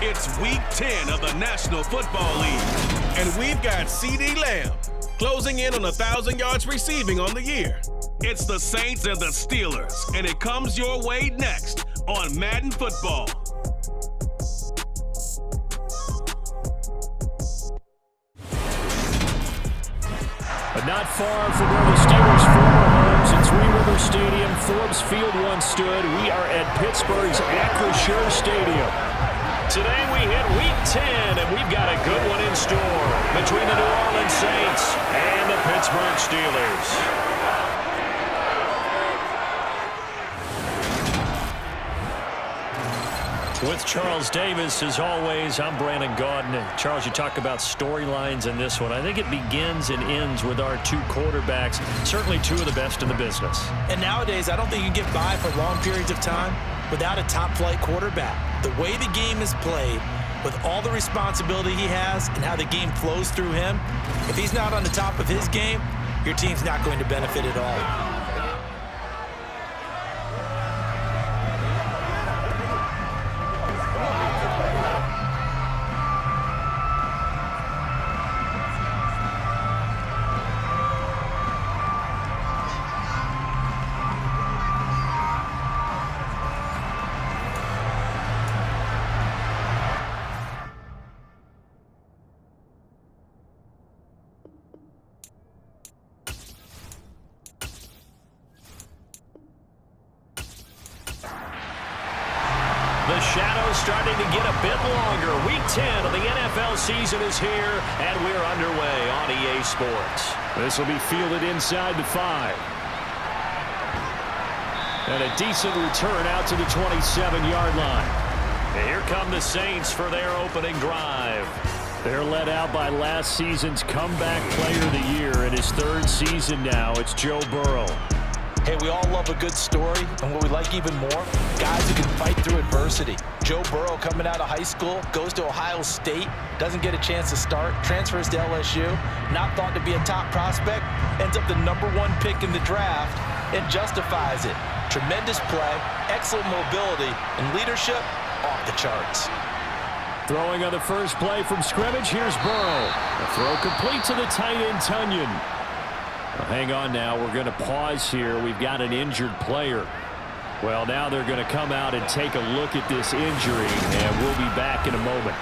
It's Week 10 of the National Football League, and we've got CeeDee Lamb closing in on 1,000 yards receiving on the year. It's the Saints and the Steelers, and it comes your way next on Madden Football. But not far from where the Steelers' former homes in Three River Stadium, Forbes Field once stood, we are at Pittsburgh's Acrisure Stadium. Today we hit Week 10, and we've got a good one in store between the New Orleans Saints and the Pittsburgh Steelers. With Charles Davis, as always, I'm Brandon Gaudin. Charles, you talk about storylines in this one. I think it begins and ends with our two quarterbacks, certainly two of the best in the business. And nowadays, I don't think you can get by for long periods of time without a top-flight quarterback. The way the game is played, with all the responsibility he has and how the game flows through him, if he's not on the top of his game, your team's not going to benefit at all. The shadow's starting to get a bit longer. Week 10 of the NFL season is here, and we're underway on EA Sports. This will be fielded inside the 5. And a decent return out to the 27-yard line. And here come the Saints for their opening drive. They're led out by last season's comeback player of the year. In his third season now, it's Joe Burrow. Hey, we all love a good story, and what we like even more, guys who can fight through adversity. Joe Burrow coming out of high school, goes to Ohio State, doesn't get a chance to start, transfers to LSU, not thought to be a top prospect, ends up the #1 pick in the draft, and justifies it. Tremendous play, excellent mobility, and leadership off the charts. Throwing on the first play from scrimmage, here's Burrow. The throw complete to the tight end, Tunyon. Hang on now, we're going to pause here. We've got an injured player. Well, now they're going to come out and take a look at this injury, and we'll be back in a moment.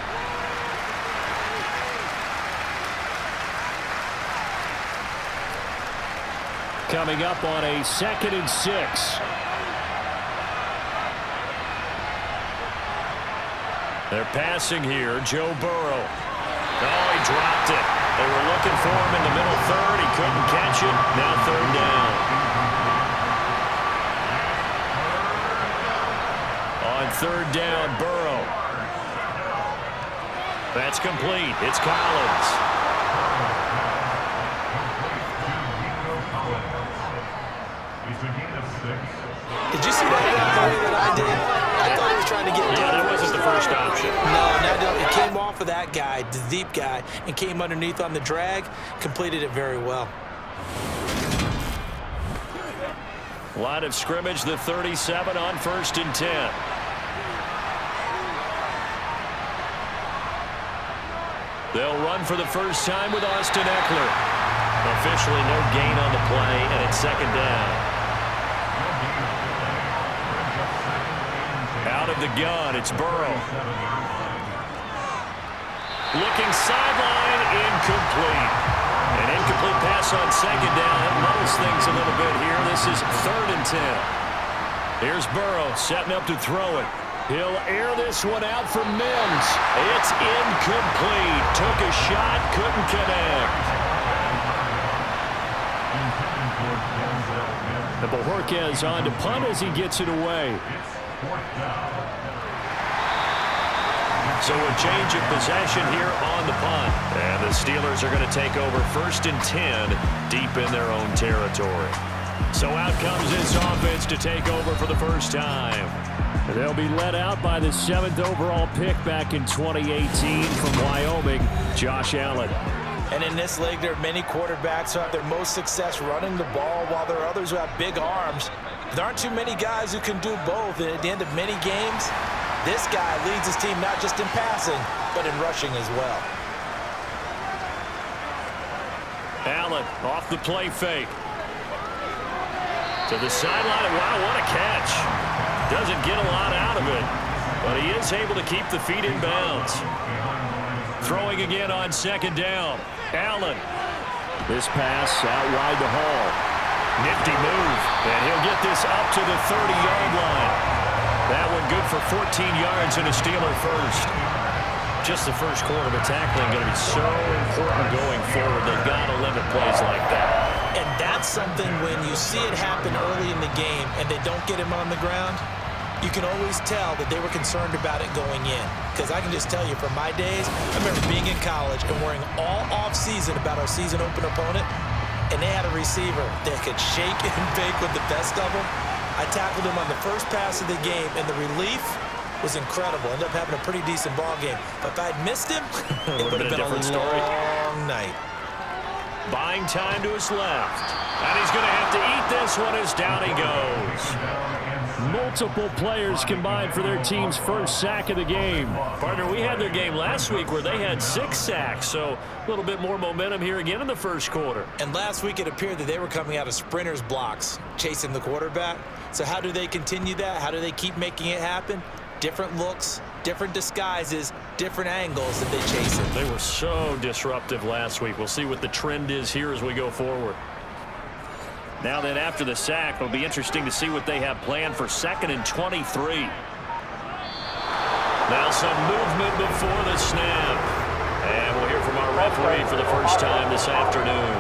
Coming up on a 2nd and 6. They're passing here, Joe Burrow. Oh, he dropped it. They were looking for him in the middle third. He couldn't catch it. Now 3rd down. On 3rd down, Burrow. That's complete. It's Collins. Did you see that the way that I did? I thought he was trying to get Yeah, that wasn't the first option. No, it came off of that guy, the deep guy, and came underneath on the drag, completed it very well. Line of scrimmage, the 37 on 1st and 10. They'll run for the first time with Austin Eckler. Officially no gain on the play, and it's 2nd down. Out of the gun, it's Burrow. Looking sideline, incomplete. An incomplete pass on 2nd down. That levels things a little bit here. This is 3rd and 10. Here's Burrow setting up to throw it. He'll air this one out for Mims. It's incomplete. Took a shot, couldn't connect. And Bojorquez on to punt as he gets it away. So a change of possession here on the punt. And the Steelers are going to take over 1st and 10 deep in their own territory. So out comes this offense to take over for the first time. They'll be led out by the 7th overall pick back in 2018 from Wyoming, Josh Allen. And in this league, there are many quarterbacks who have their most success running the ball, while there are others who have big arms. There aren't too many guys who can do both. And at the end of many games, This guy leads his team not just in passing, but in rushing as well. Allen off the play fake. To the sideline. Wow, what a catch. Doesn't get a lot out of it, but he is able to keep the feet in bounds. Throwing again on second down. Allen. This pass out wide to Hall. Nifty move, and he'll get this up to the 30-yard line. That one good for 14 yards and a Steeler first. Just the first quarter, but tackling going to be so important going forward. They've got to limit plays like that. And that's something when you see it happen early in the game and they don't get him on the ground, you can always tell that they were concerned about it going in. Because I can just tell you from my days, I remember being in college and worrying all off-season about our season open opponent, and they had a receiver that could shake and bake with the best of them. I tackled him on the first pass of the game, and the relief was incredible. Ended up having a pretty decent ball game. But if I'd missed him, it would have been a long night. Buying time to his left. And he's going to have to eat this one as down he goes. Multiple players combined for their team's first sack of the game. Partner, we had their game last week where they had 6 sacks, so a little bit more momentum here again in the first quarter. And last week it appeared that they were coming out of sprinters blocks, chasing the quarterback. So how do they continue that? How do they keep making it happen? Different looks, different disguises, different angles that they chase it. They were so disruptive last week. We'll see what the trend is here as we go forward. Now then, after the sack, it'll be interesting to see what they have planned for 2nd and 23. Now some movement before the snap. And we'll hear from our referee for the first time this afternoon.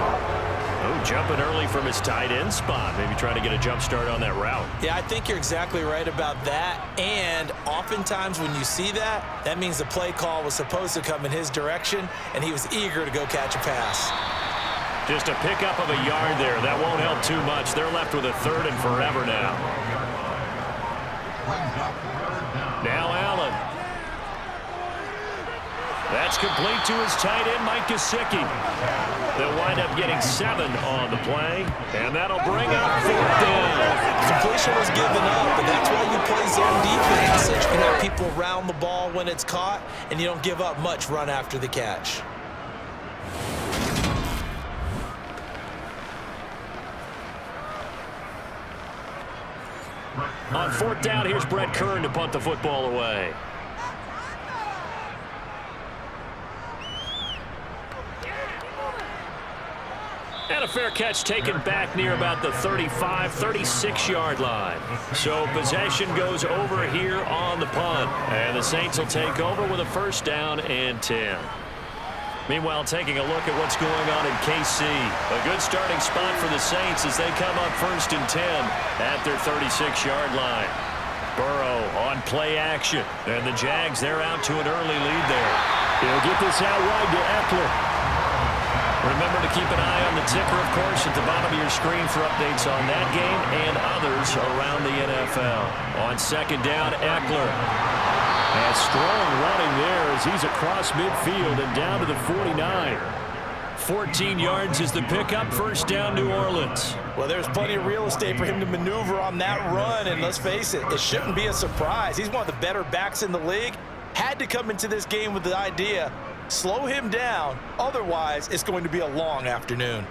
Oh, jumping early from his tight end spot. Maybe trying to get a jump start on that route. Yeah, I think you're exactly right about that. And oftentimes when you see that, that means the play call was supposed to come in his direction, and he was eager to go catch a pass. Just a pickup of a yard there. That won't help too much. They're left with a 3rd and forever now. Now Allen. That's complete to his tight end, Mike Gesicki. They'll wind up getting 7 on the play, and that'll bring up 4th down. Completion was given up, but that's why you play zone defense. So you can have people round the ball when it's caught, and you don't give up much run after the catch. On 4th down, here's Brett Kern to punt the football away. And a fair catch taken back near about the 35, 36-yard line. So possession goes over here on the punt. And the Saints will take over with a 1st down and 10. Meanwhile, taking a look at what's going on in KC. A good starting spot for the Saints as they come up 1st and 10 at their 36-yard line. Burrow on play action. And the Jags, they're out to an early lead there. He'll get this out wide to Eckler. Remember to keep an eye on the ticker, of course, at the bottom of your screen for updates on that game and others around the NFL. On 2nd down, Eckler. And strong running there as he's across midfield and down to the 49. 14 yards is the pickup. 1st down, New Orleans. Well, there's plenty of real estate for him to maneuver on that run, and let's face it, it shouldn't be a surprise. He's one of the better backs in the league. Had to come into this game with the idea, slow him down, otherwise it's going to be a long afternoon.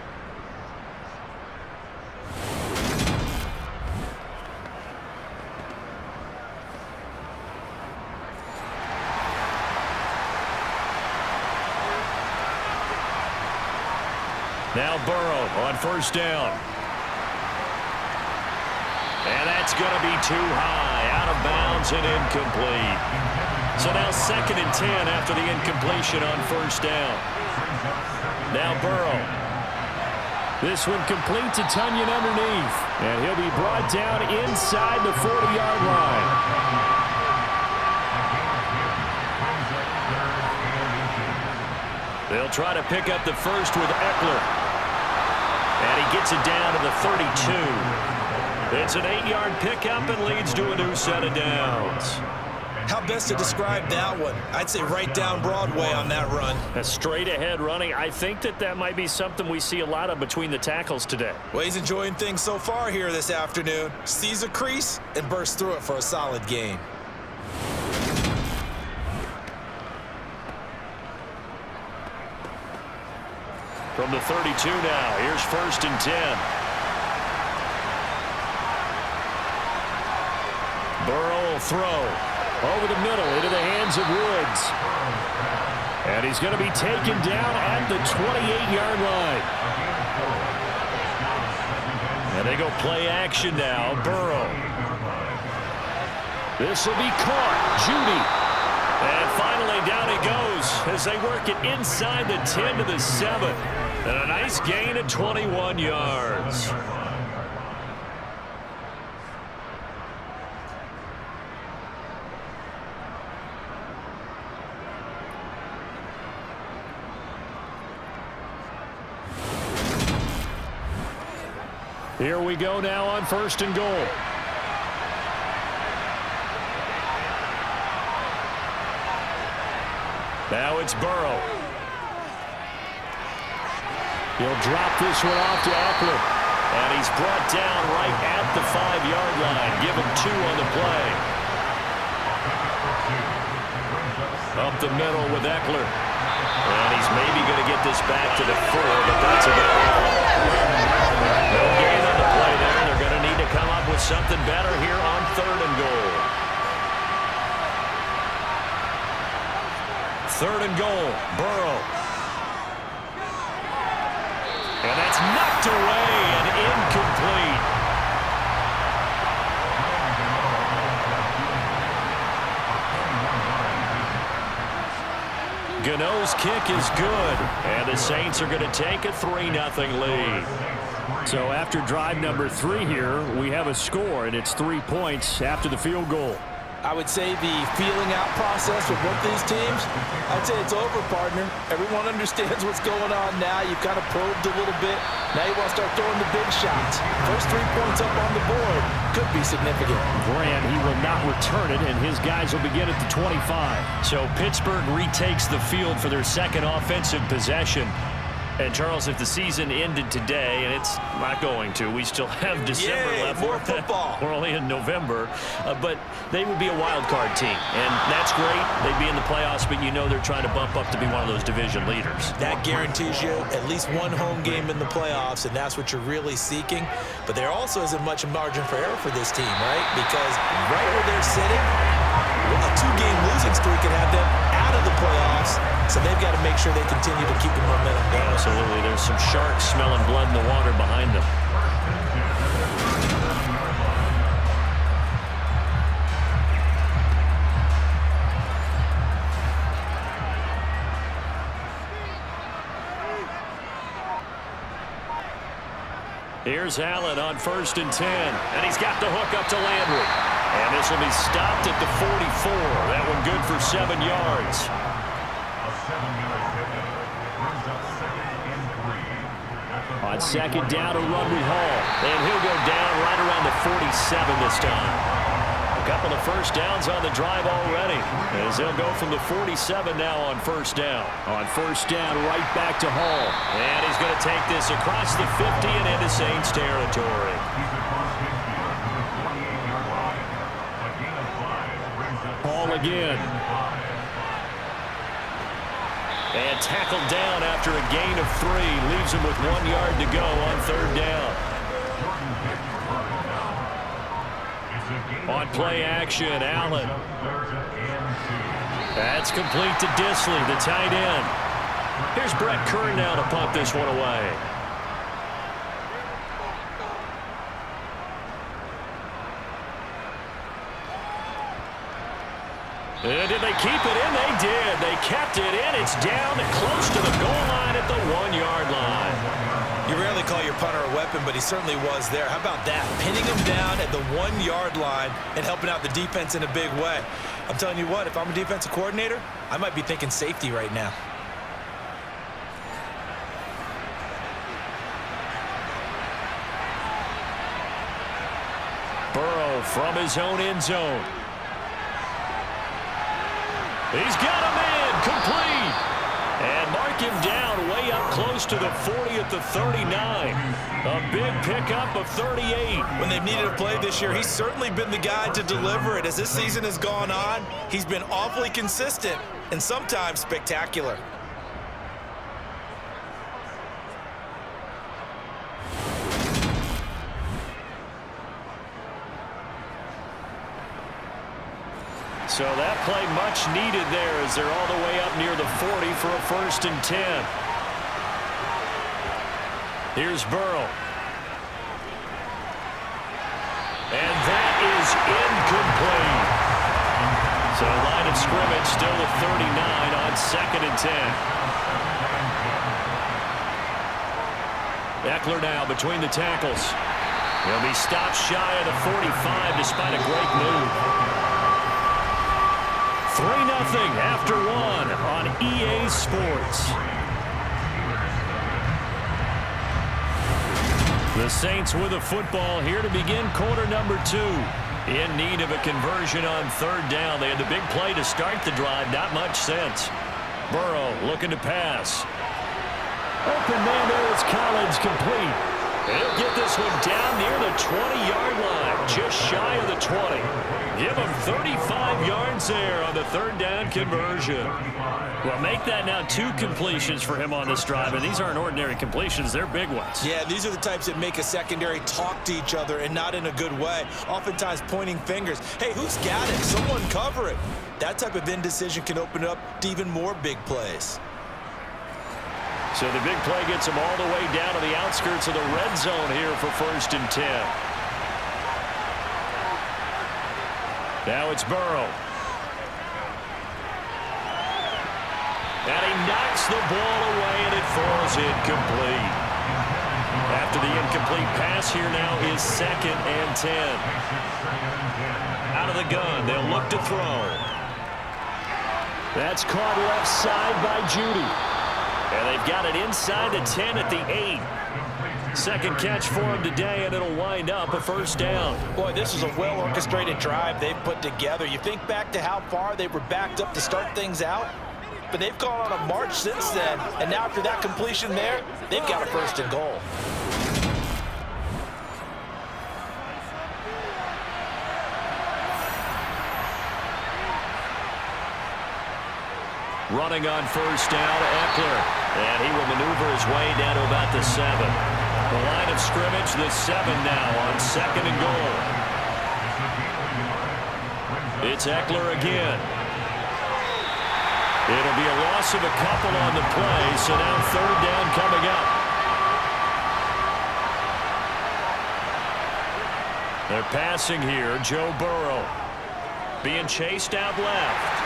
Now Burrow on 1st down. And that's going to be too high, out of bounds and incomplete. So now 2nd and 10 after the incompletion on 1st down. Now Burrow. This one complete to Tunyon underneath. And he'll be brought down inside the 40-yard line. They'll try to pick up the first with Eckler. And he gets it down to the 32. It's an 8-yard pickup and leads to a new set of downs. How best to describe that one? I'd say right down Broadway on that run. A straight-ahead running. I think that might be something we see a lot of between the tackles today. Well, he's enjoying things so far here this afternoon. Sees a crease and bursts through it for a solid gain. From the 32 now, here's 1st and 10. Burrow will throw over the middle into the hands of Woods. And he's going to be taken down at the 28-yard line. And they go play action now. Burrow. This will be caught. Judy. And finally down he goes as they work it inside the 10 to the 7. And a nice gain of 21 yards. Here we go now on 1st and goal. Now it's Burrow. He'll drop this one off to Eckler. And he's brought down right at the 5-yard line. Give him 2 on the play. Up the middle with Eckler. And he's maybe going to get this back to the 4, but that's about all. No gain on the play there. They're going to need to come up with something better here on 3rd and goal. 3rd and goal, Burrow. And that's knocked away and incomplete. Gano's kick is good, and the Saints are going to take a 3-0 lead. So after drive number 3 here, we have a score, and it's 3 points after the field goal. I would say the feeling out process with both these teams, I'd say it's over, partner. Everyone understands what's going on now. You've kind of probed a little bit. Now you want to start throwing the big shots. First 3 points up on the board could be significant. Grant, he will not return it, and his guys will begin at the 25. So Pittsburgh retakes the field for their second offensive possession. And, Charles, if the season ended today, and it's not going to, we still have December left. More football. We're only in November. But they would be a wild card team. And that's great. They'd be in the playoffs, but you know they're trying to bump up to be one of those division leaders. That guarantees you at least 1 home game in the playoffs, and that's what you're really seeking. But there also isn't much margin for error for this team, right? Because right where they're sitting, a 2-game losing streak can have them out of the playoffs. So they've got to make sure they continue to keep the momentum going. Absolutely. There's some sharks smelling blood in the water behind them. Here's Allen on 1st and 10. And he's got the hook up to Landry. And this will be stopped at the 44. That one good for 7 yards. On 2nd down, a run with Hall. And he'll go down right around the 47 this time. A couple of first downs on the drive already, as they'll go from the 47 now on 1st down. On 1st down, right back to Hall. And he's going to take this across the 50 and into Saints territory. Hall again. And tackled down after a gain of 3. Leaves him with 1 yard to go on 3rd down. On play action, Allen. That's complete to Disley, the tight end. Here's Brett Kern now to punt this one away. And did they keep it in? They did. They kept it in. It's down close to the goal line at the 1-yard line. You rarely call your punter a weapon, but he certainly was there. How about that? Pinning him down at the 1-yard line and helping out the defense in a big way. I'm telling you what, if I'm a defensive coordinator, I might be thinking safety right now. Burrow from his own end zone. He's got him in, complete. And mark him down way up close to the 40 at the 39. A big pickup of 38. When they've needed a play this year, he's certainly been the guy to deliver it. As this season has gone on, he's been awfully consistent and sometimes spectacular. So that play much needed there as they're all the way up near the 40 for a 1st and 10. Here's Burrow. And that is incomplete. So line of scrimmage still at 39 on 2nd and 10. Eckler now between the tackles. He'll be stopped shy of the 45 despite a great move. 3-0 after 1 on EA Sports. The Saints with a football here to begin quarter number 2. In need of a conversion on 3rd down. They had the big play to start the drive. Not much sense. Burrow looking to pass. Open man there is Collins, complete. He'll get this one down near the 20-yard line, just shy of the 20. Give him 35 yards there on the 3rd down conversion. Well, make that now 2 completions for him on this drive, and these aren't ordinary completions. They're big ones. Yeah, these are the types that make a secondary talk to each other and not in a good way, oftentimes pointing fingers. Hey, who's got it? Someone cover it. That type of indecision can open up to even more big plays. So the big play gets him all the way down to the outskirts of the red zone here for 1st and 10. Now it's Burrow. And he knocks the ball away, and it falls incomplete. After the incomplete pass here now is 2nd and 10. Out of the gun, they'll look to throw. That's caught left side by Judy. And they've got it inside the 10 at the 8. Second catch for him today, and it'll wind up a 1st down. Boy, this is a well-orchestrated drive they've put together. You think back to how far they were backed up to start things out, but they've gone on a march since then, and now after that completion there, they've got a 1st and goal. Running on 1st down, Eckler. And he will maneuver his way down to about the 7. The line of scrimmage, the 7 now on 2nd and goal. It's Eckler again. It'll be a loss of a couple on the play, so now 3rd down coming up. They're passing here, Joe Burrow. Being chased out left.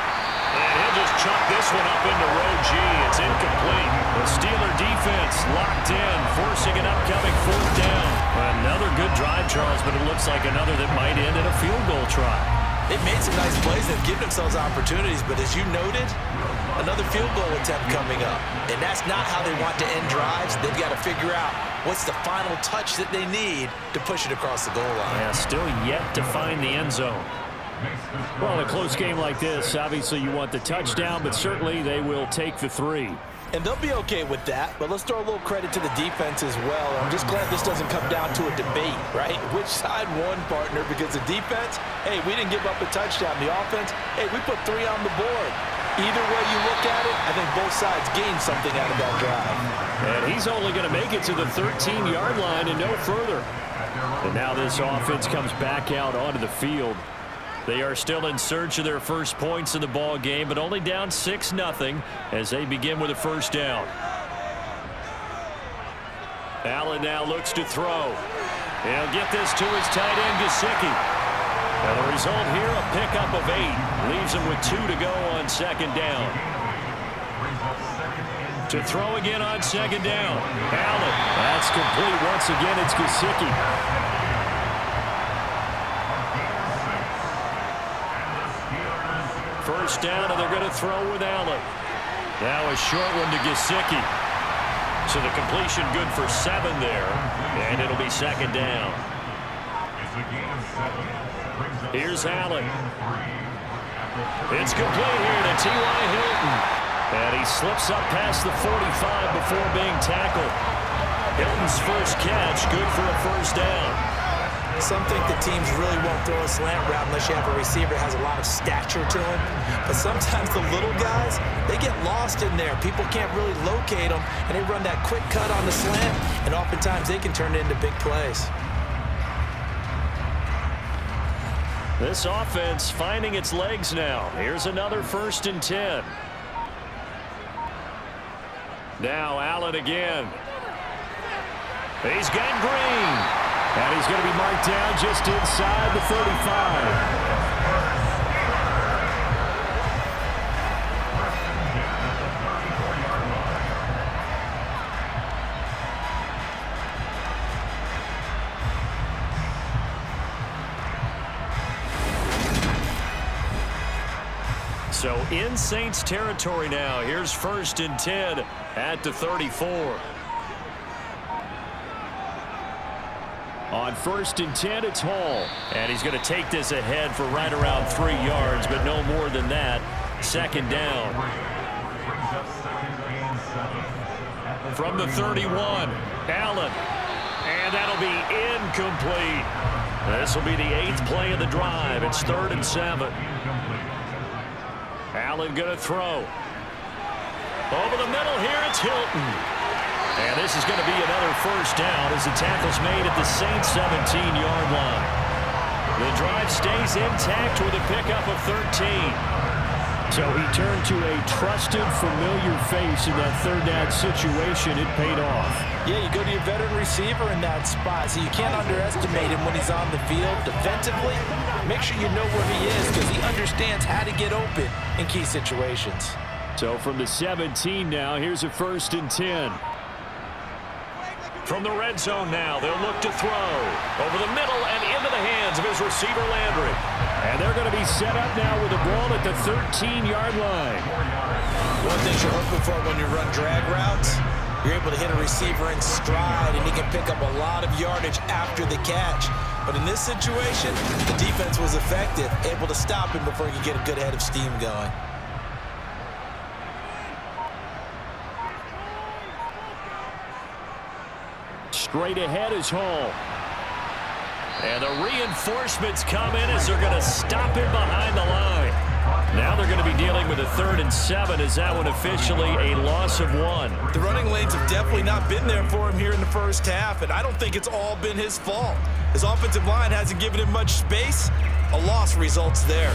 And he'll just chuck this one up into row G. It's incomplete. The Steeler defense locked in, forcing an upcoming 4th down. Another good drive, Charles, but it looks like another that might end in a field goal try. They've made some nice plays and given themselves opportunities, but as you noted, another field goal attempt coming up. And that's not how they want to end drives. They've got to figure out what's the final touch that they need to push it across the goal line. Yeah, still yet to find the end zone. Well, in a close game like this, obviously you want the touchdown, but certainly they will take the 3. And they'll be okay with that, but let's throw a little credit to the defense as well. I'm just glad this doesn't come down to a debate, right? Which side won, partner? Because the defense, hey, we didn't give up a touchdown. The offense, hey, we put 3 on the board. Either way you look at it, I think both sides gained something out of that drive. And he's only going to make it to the 13-yard line and no further. And now this offense comes back out onto the field. They are still in search of their first points in the ball game, but only down 6-0 as they begin with a 1st down. Allen now looks to throw. He'll get this to his tight end, Gesicki. And the result here, a pickup of 8. Leaves him with 2 to go on 2nd down. To throw again on 2nd down. Allen. That's complete. Once again, it's Gesicki. First down, and they're going to throw with Allen. Now a short one to Gesicki. So the completion good for 7 there, and it'll be 2nd down. Here's Allen. It's complete here to T.Y. Hilton. And he slips up past the 45 before being tackled. Hilton's first catch, good for a 1st down. Some think the teams really won't throw a slant route unless you have a receiver that has a lot of stature to him. But sometimes the little guys, they get lost in there. People can't really locate them, and they run that quick cut on the slant, and oftentimes they can turn it into big plays. This offense finding its legs now. Here's another 1st and 10. Now Allen again. He's got Green. And he's going to be marked down just inside the 35. So in Saints territory now. Here's 1st and 10 at the 34. On 1st and 10, it's Hall. And he's going to take this ahead for right around 3 yards, but no more than that. 2nd down. From the 31, Allen. And that'll be incomplete. This will be the 8th play of the drive. It's 3rd and 7. Allen going to throw. Over the middle here, it's Hilton. And this is going to be another 1st down as the tackle's made at the Saints 17-yard line. The drive stays intact with a pickup of 13. So he turned to a trusted, familiar face in that 3rd down situation. It paid off. Yeah, you go to your veteran receiver in that spot, so you can't underestimate him when he's on the field. Defensively, make sure you know where he is because he understands how to get open in key situations. So from the 17 now, here's a 1st and 10. From the red zone now, they'll look to throw. Over the middle and into the hands of his receiver, Landry. And they're going to be set up now with the ball at the 13-yard line. One thing you're hoping for when you run drag routes, you're able to hit a receiver in stride, and he can pick up a lot of yardage after the catch. But in this situation, the defense was effective, able to stop him before he could get a good head of steam going. Straight ahead is Hall. And the reinforcements come in as they're going to stop him behind the line. Now they're going to be dealing with a 3rd and 7 as that one officially a loss of 1. The running lanes have definitely not been there for him here in the 1st half, and I don't think it's all been his fault. His offensive line hasn't given him much space. A loss results there.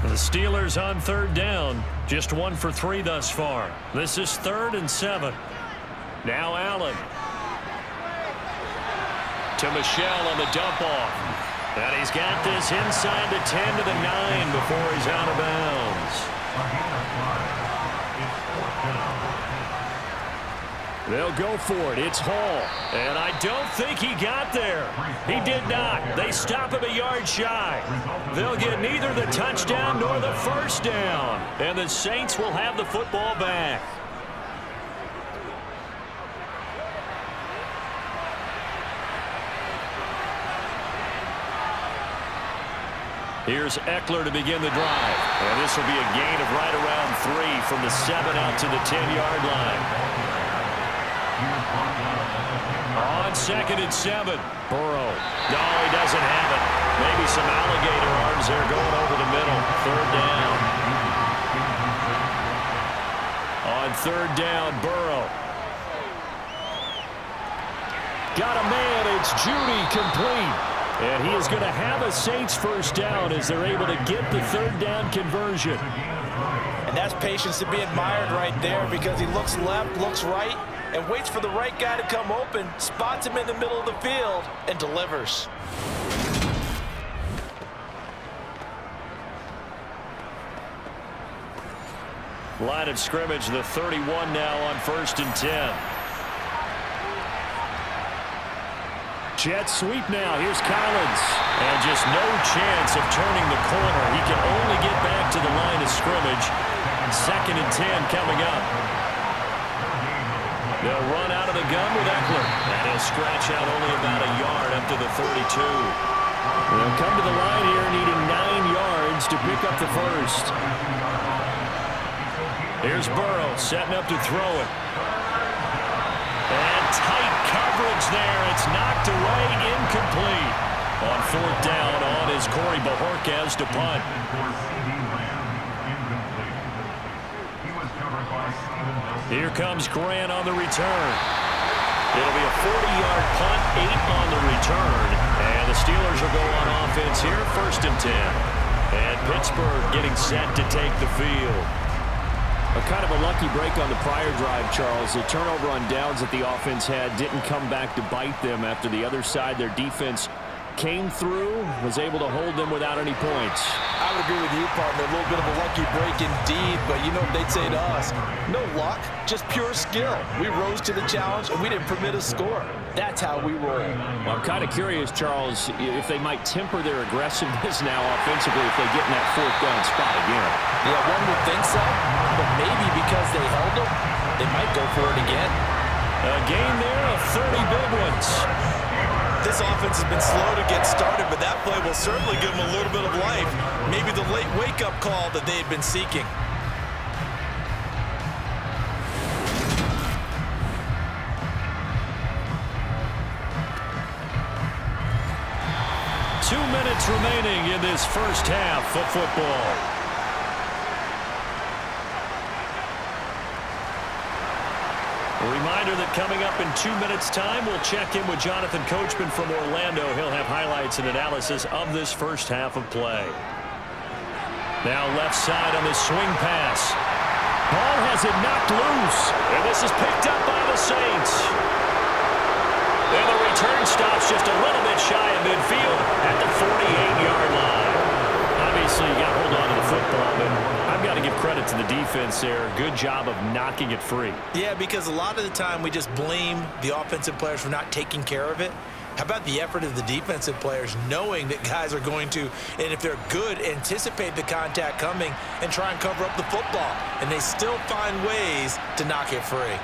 The Steelers on 3rd down. Just 1 for 3 thus far. This is 3rd and 7. Now Allen. To Michelle on the dump off. And he's got this inside the 10 to the 9 before he's out of bounds. They'll go for it. It's Hall. And I don't think he got there. He did not. They stop him a yard shy. They'll get neither the touchdown nor the 1st down. And the Saints will have the football back. Here's Eckler to begin the drive. And this will be a gain of right around 3 from the 7 out to the 10-yard line. On 2nd and 7. Burrow. No, he doesn't have it. Maybe some alligator arms there going over the middle. 3rd down. On 3rd down, Burrow. Got a man. It's Judy complete. And he is going to have a Saints 1st down as they're able to get the 3rd down conversion. And that's patience to be admired right there because he looks left, looks right, and waits for the right guy to come open, spots him in the middle of the field, and delivers. Line of scrimmage, the 31 now on 1st and 10. Jet sweep now. Here's Collins. And just no chance of turning the corner. He can only get back to the line of scrimmage. 2nd and 10 coming up. They'll run out of the gun with Eckler. And he'll scratch out only about a yard up to the 32. They'll come to the line here needing 9 yards to pick up the 1st. Here's Burrow setting up to throw it. And tight coverage there. It's knocked away, incomplete. On 4th down on is Corey Bajorquez to punt. Here comes Grant on the return. It'll be a 40-yard punt, 8 on the return. And And the Steelers will go on offense here, 1st and 10. And Pittsburgh getting set to take the field. A kind of a lucky break on the prior drive, Charles. The turnover on downs that the offense had didn't come back to bite them after the other side. Their defense came through, was able to hold them without any points. I would agree with you, partner. A little bit of a lucky break indeed, but you know what they'd say to us? No luck, just pure skill. We rose to the challenge, and we didn't permit a score. That's how we roll. Well, I'm kind of curious, Charles, if they might temper their aggressiveness now offensively if they get in that 4th down spot again. Yeah, one would think so, but maybe because they held them, they might go for it again. A gain there of 30 big ones. This offense has been slow to get started, but that play will certainly give them a little bit of life. Maybe the late wake-up call that they had been seeking. Two minutes remaining in this first half of football. A reminder that coming up in 2 minutes' time, we'll check in with Jonathan Coachman from Orlando. He'll have highlights and analysis of this first half of play. Now left side on the swing pass. Ball has it knocked loose, and this is picked up by the Saints. And the return stops just a little bit shy of midfield at the 48-yard line. Obviously, you got to hold on to the football, but I've got to give credit to the defense there. Good job of knocking it free. Yeah, because a lot of the time we just blame the offensive players for not taking care of it. How about the effort of the defensive players knowing that guys are going to, and if they're good, anticipate the contact coming and try and cover up the football. And they still find ways to knock it free.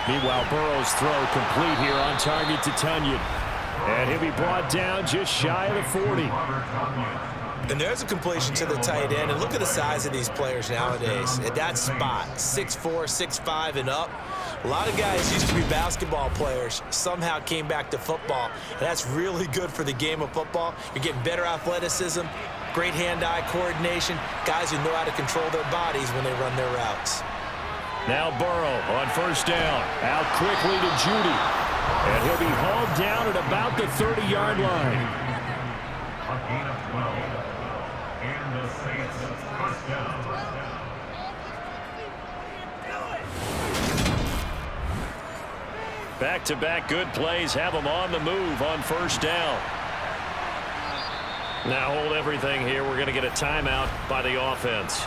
Meanwhile, Burrow's throw complete here on target to Tunyon. And he'll be brought down just shy of the 40. And there's a completion to the tight end. And look at the size of these players nowadays. At that spot, 6'4", 6'5", and up. A lot of guys used to be basketball players, somehow came back to football. And that's really good for the game of football. You're getting better athleticism, great hand-eye coordination, guys who know how to control their bodies when they run their routes. Now Burrow on 1st down. Out quickly to Judy. And he'll be hauled down at about the 30-yard line. A gain of 12. And the Saints first down. Back-to-back good plays have them on the move on 1st down. Now hold everything here. We're going to get a timeout by the offense,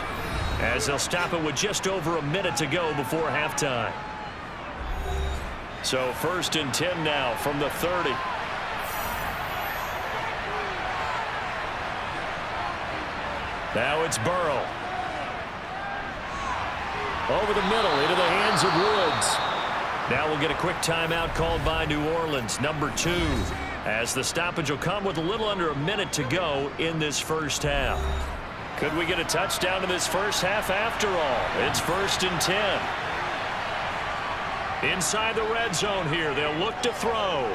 as they'll stop it with just over a minute to go before halftime. So 1st and 10 now from the 30. Now it's Burrow. Over the middle into the hands of Woods. Now we'll get a quick timeout called by New Orleans, number 2, as the stoppage will come with a little under a minute to go in this first half. Could we get a touchdown in this first half after all? It's 1st and 10. Inside the red zone here, they'll look to throw.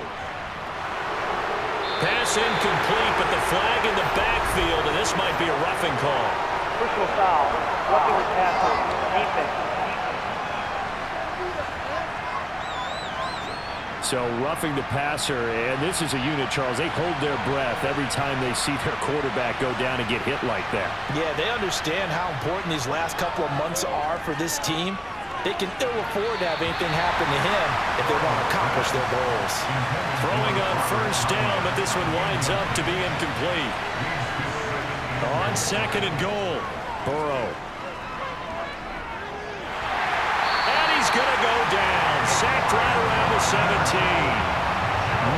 Pass incomplete, but the flag in the backfield, and this might be a roughing call. Personal foul, roughing the passer, defense. So roughing the passer, and this is a unit, Charles. They hold their breath every time they see their quarterback go down and get hit like that. Yeah, they understand how important these last couple of months are for this team. They can ill afford to have anything happen to him if they want to accomplish their goals. Throwing on 1st down, but this one winds up to be incomplete. On 2nd and goal, Burrow. And he's going to go down. Sacked right around the 17.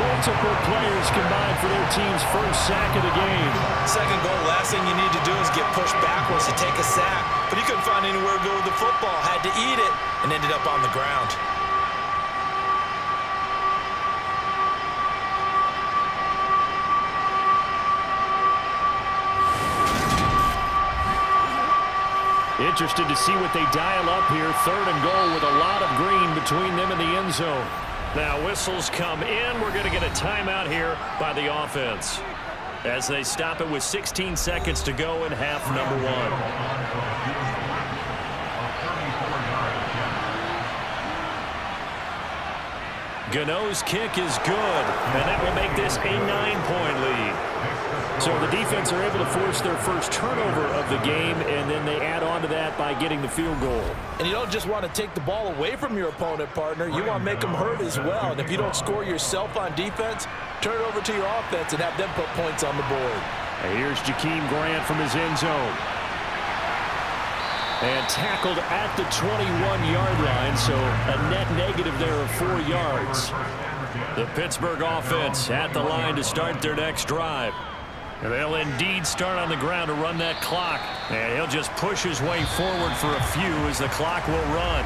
Multiple players combined for their team's first sack of the game. 2nd goal, last thing you need to do is get pushed backwards to take a sack. But he couldn't find anywhere to go with the football. Had to eat it and ended up on the ground. Interested to see what they dial up here. 3rd and goal with a lot of green between them and the end zone. Now whistles come in. We're going to get a timeout here by the offense, as they stop it with 16 seconds to go in half number 1. Gano's kick is good, and that will make this a 9-point lead. So the defense are able to force their first turnover of the game, and then they add on to that by getting the field goal. And you don't just want to take the ball away from your opponent, partner. You want to make them hurt as well. And if you don't score yourself on defense, turn it over to your offense and have them put points on the board. And here's Jakeem Grant from his end zone. And tackled at the 21-yard line, so a net negative there of 4 yards. The Pittsburgh offense at the line to start their next drive. They'll indeed start on the ground to run that clock. And he'll just push his way forward for a few as the clock will run.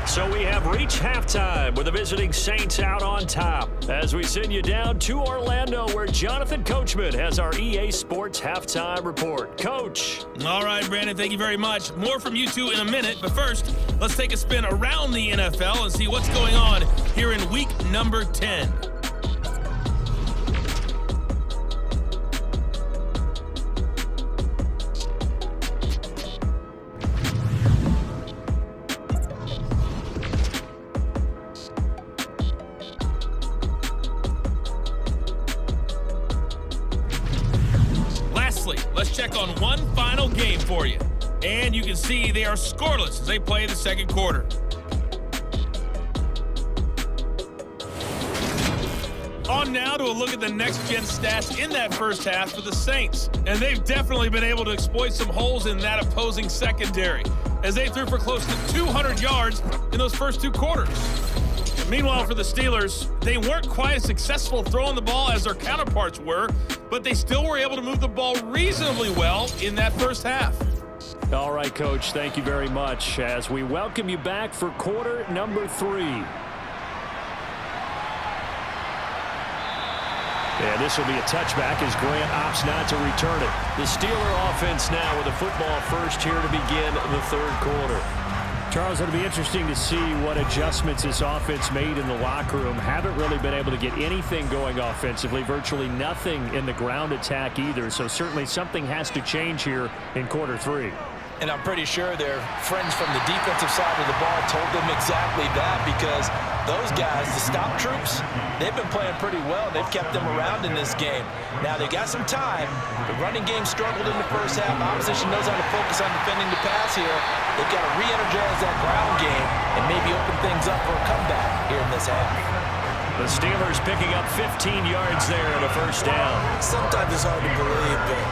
So we have reached halftime with the visiting Saints out on top. As we send you down to Orlando, where Jonathan Coachman has our EA Sports halftime report. Coach. All right, Brandon, thank you very much. More from you two in a minute. But first, let's take a spin around the NFL and see what's going on here in week number 10. Let's check on one final game for you. And you can see they are scoreless as they play the second quarter. On now to a look at the next-gen stats in that first half for the Saints. And they've definitely been able to exploit some holes in that opposing secondary, as they threw for close to 200 yards in those first two quarters. Meanwhile, for the Steelers, they weren't quite as successful throwing the ball as their counterparts were, but they still were able to move the ball reasonably well in that first half. All right, Coach, thank you very much as we welcome you back for quarter number 3. And this will be a touchback as Grant opts not to return it. The Steeler offense now with a football first here to begin the third quarter. Charles, it'll be interesting to see what adjustments this offense made in the locker room. Haven't really been able to get anything going offensively, virtually nothing in the ground attack either. So certainly something has to change here in quarter 3. And I'm pretty sure their friends from the defensive side of the ball told them exactly that, because those guys, the stop troops, they've been playing pretty well. They've kept them around in this game. Now, they got some time. The running game struggled in the first half. Opposition knows how to focus on defending the pass here. They've got to re-energize that ground game and maybe open things up for a comeback here in this half. The Steelers picking up 15 yards there at a first down. Sometimes it's hard to believe, but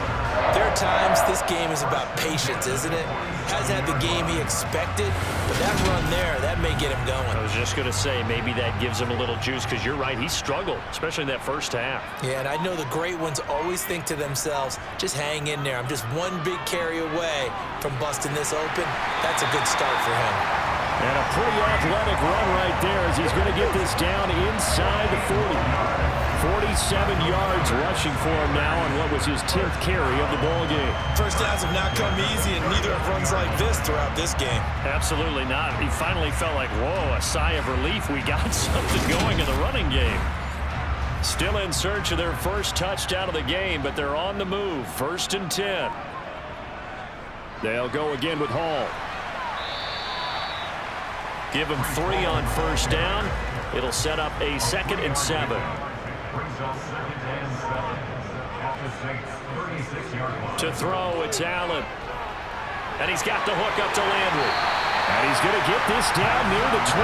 there are times this game is about patience, isn't it? Hasn't had the game he expected, but that run there, that may get him going. I was just going to say, maybe that gives him a little juice, because you're right, he struggled, especially in that first half. Yeah, and I know the great ones always think to themselves, just hang in there. I'm just one big carry away from busting this open. That's a good start for him. And a pretty athletic run right there as he's going to get this down inside the 40. 47 yards rushing for him now on what was his 10th carry of the ball game. First downs have not come easy, and neither have runs like this throughout this game. Absolutely not. He finally felt like, whoa, a sigh of relief. We got something going in the running game. Still in search of their first touchdown of the game, but they're on the move. 1st and 10. They'll go again with Hall. Give him 3 on first down. It'll set up a 2nd and 7. To throw, it's Allen. And he's got the hook up to Landry. And he's going to get this down near the 25.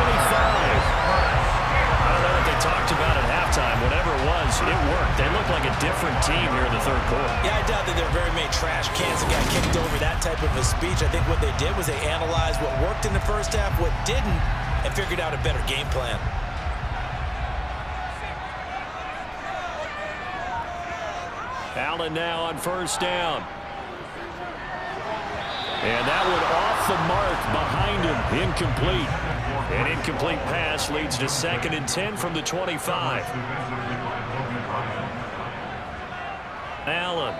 I don't know what they talked about at halftime. Whatever it was, it worked. They look like a different team here in the third quarter. Yeah, I doubt that there are very many trash cans that got kicked over that type of a speech. I think what they did was they analyzed what worked in the first half, what didn't, and figured out a better game plan. Allen now on first down. And that one off the mark behind him. Incomplete. An incomplete pass leads to 2nd and 10 from the 25. Allen.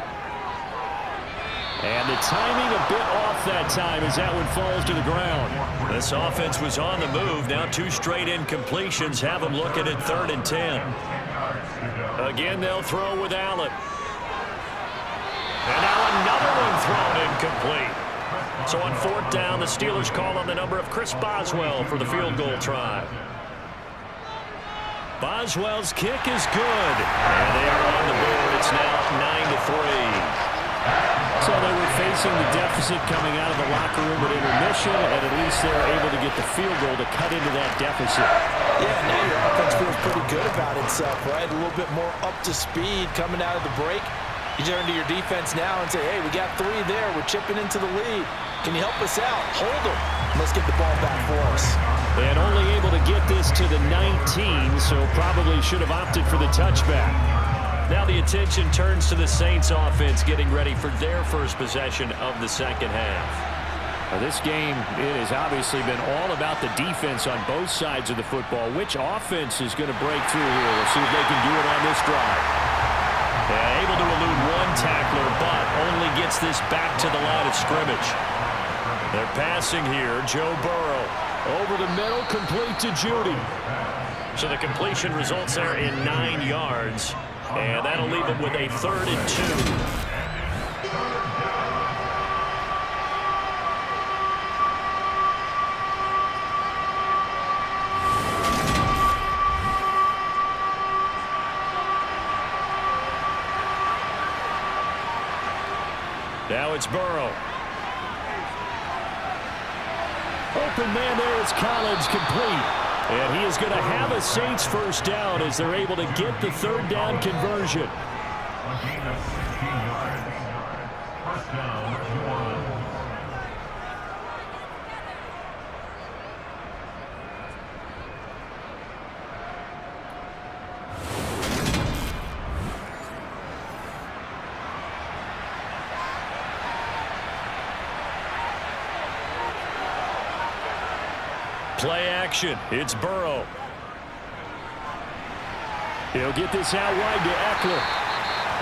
And the timing a bit off that time as that one falls to the ground. This offense was on the move. Now 2 straight incompletions have them looking at 3rd and 10. Again, they'll throw with Allen. And now another one thrown incomplete. So on 4th down, the Steelers call on the number of Chris Boswell for the field goal try. Boswell's kick is good. And they are on the board. It's now 9-3. So they were facing the deficit coming out of the locker room at intermission, and at least they were able to get the field goal to cut into that deficit. Yeah, now your offense feels pretty good about itself, right? A little bit more up to speed coming out of the break. You turn to your defense now and say, hey, we got 3 there. We're chipping into the lead. Can you help us out? Hold them. Let's get the ball back for us. And only able to get this to the 19, so probably should have opted for the touchback. Now the attention turns to the Saints offense getting ready for their first possession of the second half. Now this game, it has obviously been all about the defense on both sides of the football. Which offense is going to break through here? We'll see if they can do it on this drive. Able to elude 1 tackler, but only gets this back to the line of scrimmage. They're passing here. Joe Burrow Over the middle, complete to Judy. So the completion results there in 9 yards. And that'll leave them with a 3rd and 2. Now it's Burrow. Open man there, it's Collins, complete. And he is going to have a Saints first down as they're able to get the 3rd down conversion. A gain of 16 yards. First down, New Orleans. Play action. It's Burrow. He'll get this out wide to Eckler.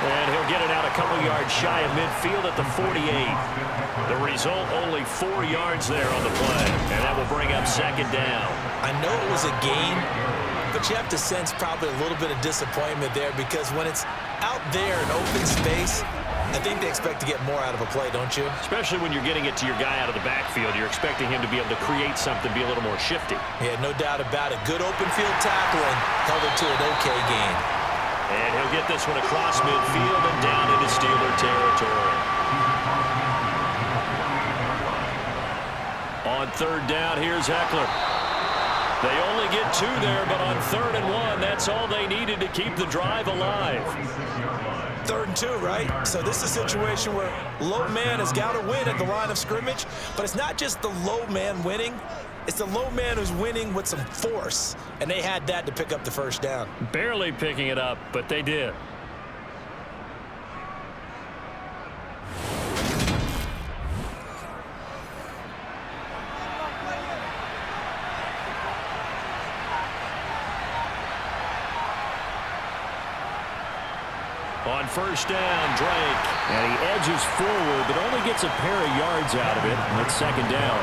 And he'll get it out a couple yards shy of midfield at the 48. The result, only 4 yards there on the play. And that will bring up 2nd down. I know it was a gain, but you have to sense probably a little bit of disappointment there because when it's out there in open space, I think they expect to get more out of a play, don't you? Especially when you're getting it to your guy out of the backfield. You're expecting him to be able to create something, be a little more shifty. Yeah, no doubt about it. Good open field tackling. Held it to an okay gain. And he'll get this one across midfield and down into Steeler territory. On 3rd down, here's Eckler. They only get 2 there, but on 3rd and 1, that's all they needed to keep the drive alive. 3rd and 2, right? So this is a situation where low man has got to win at the line of scrimmage, but it's not just the low man winning. It's the low man who's winning with some force, and they had that to pick up the first down. Barely picking it up, but they did. On 1st down, Drake. And he edges forward, but only gets a pair of yards out of it. And it's 2nd down.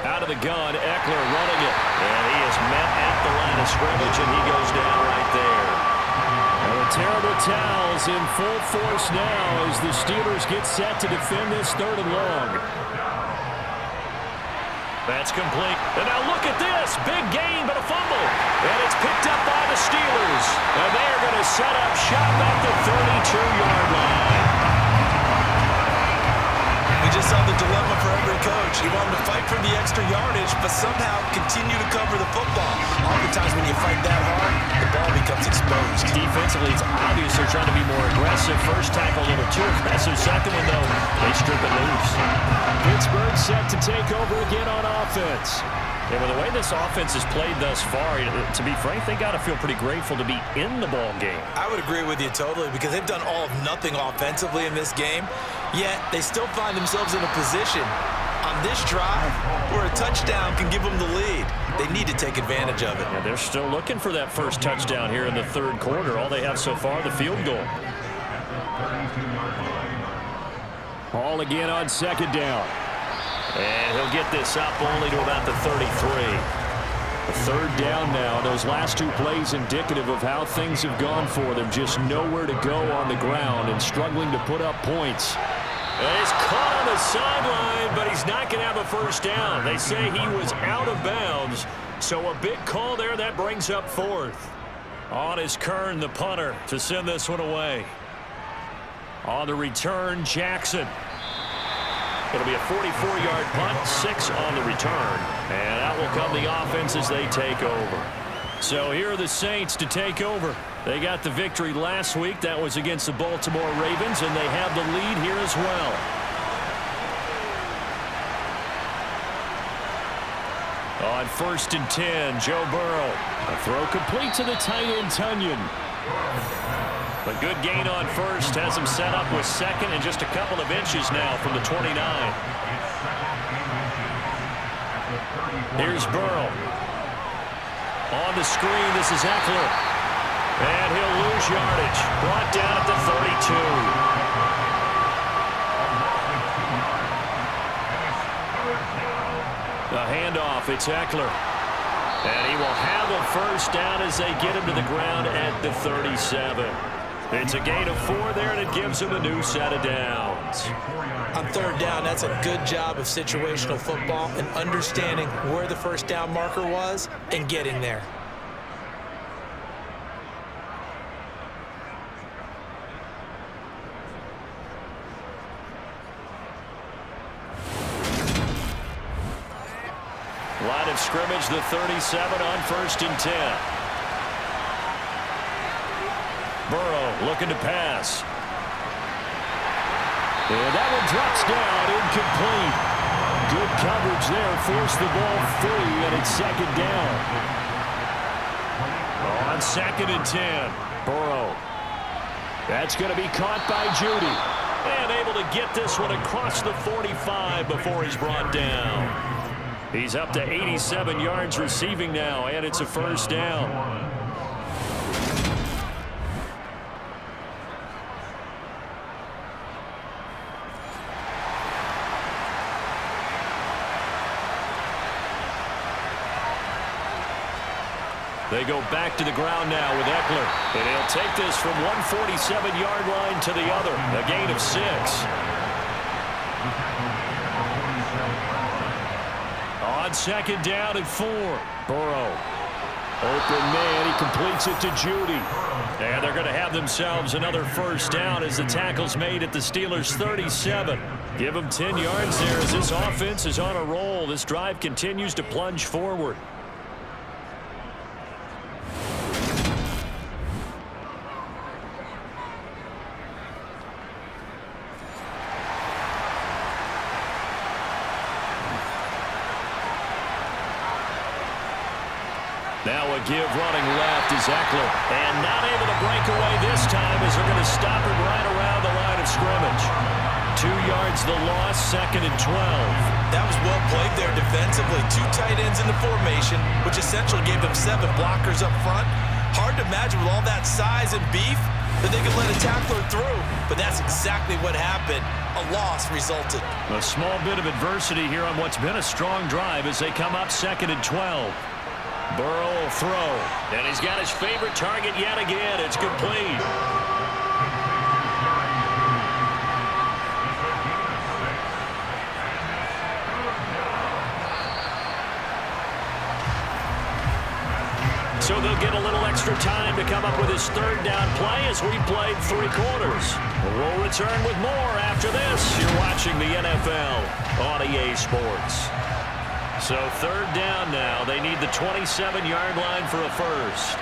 Out of the gun, Eckler running it. And he is met at the line of scrimmage, and he goes down right there. And the terrible towels in full force now as the Steelers get set to defend this 3rd and long. That's complete. And now look at this. Big gain, but a fumble. And it's picked up by the Steelers. And they are going to set up shop at the 32-yard line. We just saw the dilemma for every coach. You want them to fight for the extra yardage, but somehow continue to cover the football. Oftentimes when you fight that hard, the ball becomes exposed. Defensively, it's obvious they're trying to be more aggressive. First tackle, a little too aggressive. Second one, though, they strip it loose. Pittsburgh set to take over again on offense. Yeah, well, the way this offense has played thus far, to be frank, they got to feel pretty grateful to be in the ball game. I would agree with you totally because they've done all of nothing offensively in this game, yet they still find themselves in a position on this drive where a touchdown can give them the lead. They need to take advantage of it. Yeah, they're still looking for that first touchdown here in the 3rd quarter. All they have so far, the field goal. Ball again on 2nd down. And he'll get this up only to about the 33. The 3rd down now. Those last 2 plays indicative of how things have gone for them. Just nowhere to go on the ground and struggling to put up points. And he's caught on the sideline, but he's not going to have a first down. They say he was out of bounds, so a big call there. That brings up fourth. On is Kern, the punter, to send this one away. On the return, Jackson. It'll be a 44-yard punt, 6 on the return. And out will come the offense as they take over. So here are the Saints to take over. They got the victory last week. That was against the Baltimore Ravens, and they have the lead here as well. On 1st and 10, Joe Burrow. A throw complete to the tight end, Tunyon. A good gain on first has him set up with second and just a couple of inches now from the 29. Here's Burrow. On the screen, this is Eckler. And he'll lose yardage. Brought down at the 32. The handoff, it's Eckler. And he will have a first down as they get him to the ground at the 37. It's a gain of 4 there, and it gives him a new set of downs. On 3rd down, that's a good job of situational football and understanding where the first down marker was and getting there. Line of scrimmage, the 37 on 1st and 10. Burrow looking to pass. And that one drops down, incomplete. Good coverage there, forced the ball free, and it's 2nd down. On 2nd and 10, Burrow. That's going to be caught by Judy. And able to get this one across the 45 before he's brought down. He's up to 87 yards receiving now, and it's a first down. They go back to the ground now with Eckler. And he'll take this from 147-yard line to the other. A gain of 6. On 2nd down and 4. Burrow. Open man. He completes it to Judy. And they're going to have themselves another first down as the tackle's made at the Steelers' 37. Give them 10 yards there as this offense is on a roll. This drive continues to plunge forward. Now a give running left is Eckler. And not able to break away this time as they're going to stop him right around the line of scrimmage. 2 yards the loss, 2nd and 12. That was well played there defensively. 2 tight ends in the formation, which essentially gave them 7 blockers up front. Hard to imagine with all that size and beef that they could let a tackler through. But that's exactly what happened. A loss resulted. A small bit of adversity here on what's been a strong drive as they come up 2nd and 12. Burrow will throw. And he's got his favorite target yet again. It's complete. So they'll get a little extra time to come up with his 3rd down play as we played 3 quarters. We'll return with more after this. You're watching the NFL on EA Sports. So 3rd down now. They need the 27-yard line for a first.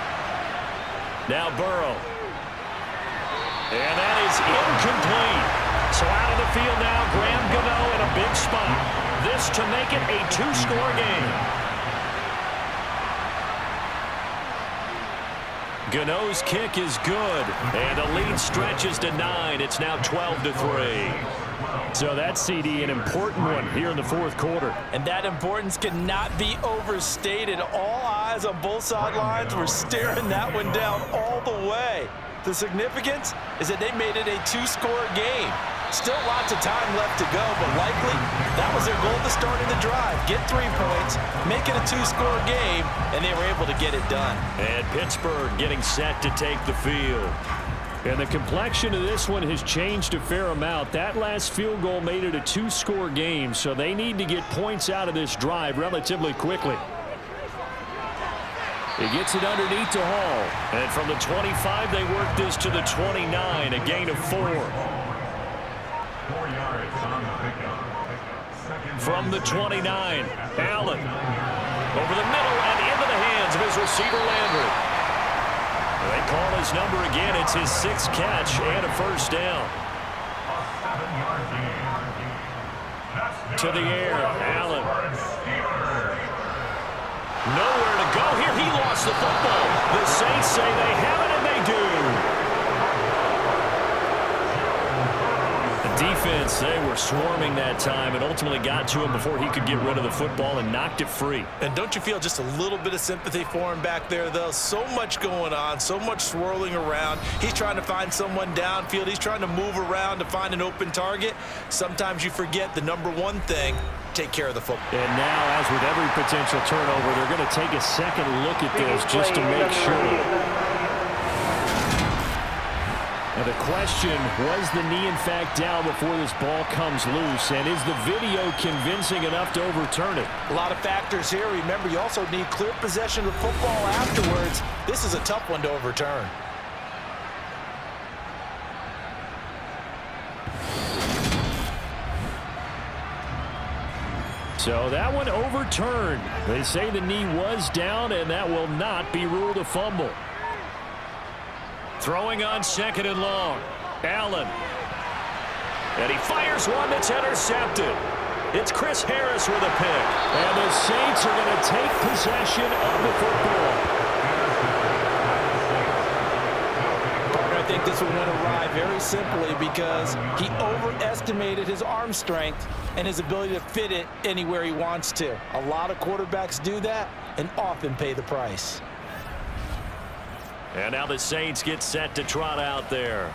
Now Burrow. And that is incomplete. So out of the field now, Graham Gano in a big spot. This to make it a 2-score game. Gano's kick is good. And the lead stretches to 9. It's now 12-3. So that CD, an important one here in the 4th quarter. And that importance cannot be overstated. All eyes on both sidelines were staring that one down all the way. The significance is that they made it a 2-score game. Still lots of time left to go, but likely that was their goal to start in the drive. Get 3 points, make it a 2-score game, and they were able to get it done. And Pittsburgh getting set to take the field. And the complexion of this one has changed a fair amount. That last field goal made it a 2-score game, so they need to get points out of this drive relatively quickly. He gets it underneath to Hall. And from the 25, they work this to the 29, a gain of 4. 4 yards on the pickup. From the 29, Allen. Over the middle and into the hands of his receiver, Landry. They call his number again. It's his 6th catch and a first down. To the air, Allen. Nowhere to go here. He lost the football. The Saints say they have it, and they do. The defense, they were swarming that time and ultimately got to him before he could get rid of the football and knocked it free. And don't you feel just a little bit of sympathy for him back there, though? So much going on, so much swirling around. He's trying to find someone downfield. He's trying to move around to find an open target. Sometimes you forget the number one thing, take care of the football. And now, as with every potential turnover, they're going to take a second look at this just to make sure. Now the question, was the knee in fact down before this ball comes loose? And is the video convincing enough to overturn it? A lot of factors here. Remember, you also need clear possession of football afterwards. This is a tough one to overturn. So that one overturned. They say the knee was down, and that will not be ruled a fumble. Throwing on 2nd and long. Allen. And he fires one that's intercepted. It's Chris Harris with a pick. And the Saints are going to take possession of the football. I think this one went awry very simply because he overestimated his arm strength and his ability to fit it anywhere he wants to. A lot of quarterbacks do that and often pay the price. And now the Saints get set to trot out there.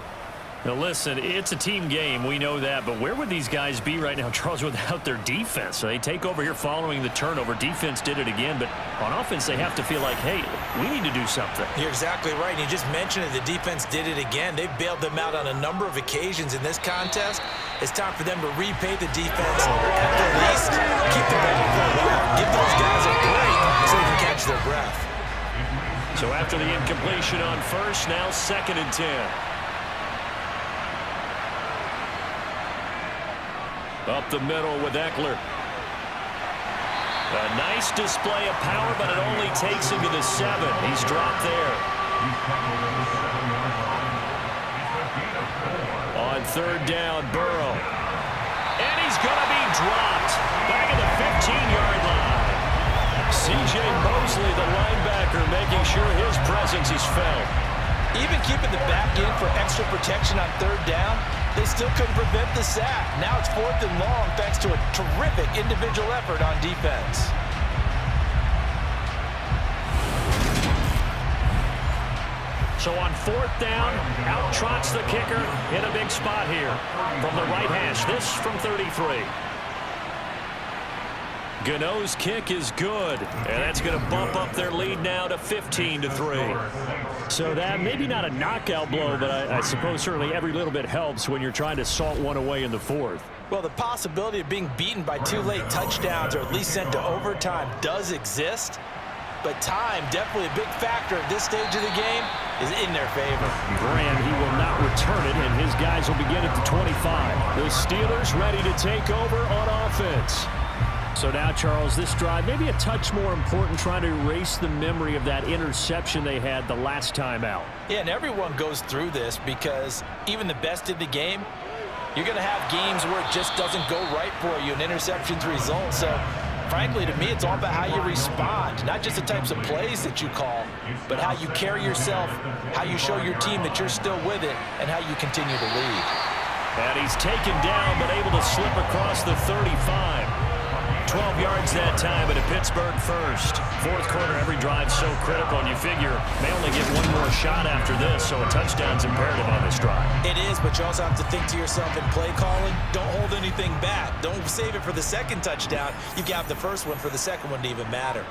Now listen, it's a team game, we know that, but where would these guys be right now, Charles, without their defense? So they take over here following the turnover. Defense did it again, but on offense they have to feel like, hey, we need to do something. You're exactly right. You just mentioned it. The defense did it again. They've bailed them out on a number of occasions in this contest. It's time for them to repay the defense. At the least, keep the ball flowing. Give those guys a break so they can catch their breath. So after the incompletion on first, now 2nd and 10. Up the middle with Eckler. A nice display of power, but it only takes him to the 7. He's dropped there. On 3rd down, Burrow. And he's going to be dropped. Back at the 15-yard line. C.J. Mosley, the linebacker, making sure his presence is felt. Even keeping the back in for extra protection on 3rd down, they still couldn't prevent the sack. Now it's 4th and long thanks to a terrific individual effort on defense. So on 4th down, out trots the kicker in a big spot here from the right hash. This from 33. Gano's kick is good, and that's going to bump up their lead now to 15-3. So that maybe not a knockout blow, but I suppose certainly every little bit helps when you're trying to salt one away in the 4th. Well, the possibility of being beaten by 2 late touchdowns or at least sent to overtime does exist, but time, definitely a big factor at this stage of the game, is in their favor. Graham, he will not return it, and his guys will begin at the 25. The Steelers ready to take over on offense. So now, Charles, this drive maybe a touch more important, trying to erase the memory of that interception they had the last time out. Yeah, and everyone goes through this because even the best in the game, you're going to have games where it just doesn't go right for you, and interceptions result. So, frankly, to me, it's all about how you respond, not just the types of plays that you call, but how you carry yourself, how you show your team that you're still with it, and how you continue to lead. And he's taken down, but able to slip across the 35. 12 yards that time, and a Pittsburgh first. 4th quarter, every drive so critical, and you figure may only get one more shot after this, so a touchdown's imperative on this drive. It is, but you also have to think to yourself in play calling, don't hold anything back. Don't save it for the second touchdown. You got the first one for the second one to even matter.